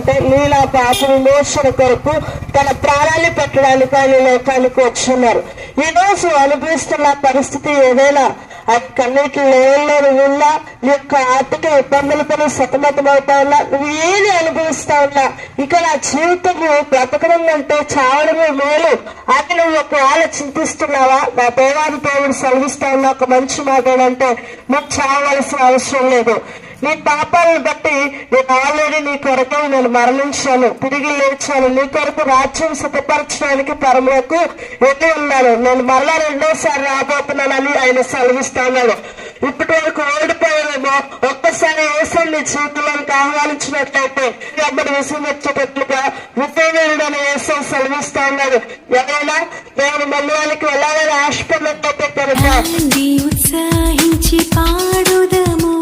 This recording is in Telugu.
అంటే నీ నా పాప విమోచన కొరకు తన ప్రాణాన్ని పెట్టడానికి ఆయన లోకానికి వచ్చున్నారు. ఈ రోజు అనుభవిస్తున్న పరిస్థితి ఏదైనా అది కన్నీటి లేవల్లో ఉన్నా, నీ యొక్క ఆర్థిక ఇబ్బందులతో సతమతమవుతా ఉన్నా, నువ్వు ఏది అనుభవిస్తా ఉన్నా, ఇక నా జీవితం బ్రతకడం అంటే చావడమే మేలు అని నువ్వు ఒకవేళ చింతిస్తున్నావా? నా దేవాది దేవుడు సెలవిస్తా ఉన్న ఒక మంచి మాట ఏంటంటే నువ్వు చావవలసిన అవసరం లేదు. నీ పాపాలను బట్టి నేను ఆల్రెడీ నీ కొరకు నేను మరణించాను, తిరిగి లేచాను, నీ కొరకు రాజ్యం సిద్ధపరచడానికి పరములకు వెళ్ళి ఉన్నాను, నేను మరలా రెండోసారి రాబోతున్నానని ఆయన సెలవిస్తా ఉన్నాడు. ఇప్పటి వరకు ఓడిపోయానేమో, ఒక్కసారి యేసుని నీ జీవితంలోకి ఆహ్వానించినట్లయితే అమ్మడి విషయం వచ్చేటట్లుగా విజయవీరుడని యేసు సెలవిస్తా ఉన్నాడు. ఎవరైనా దేవుని మందిరానికి వెళ్ళాలని ఆశపడినట్లయితే కనుక ఉత్సాహించి పాడుదము.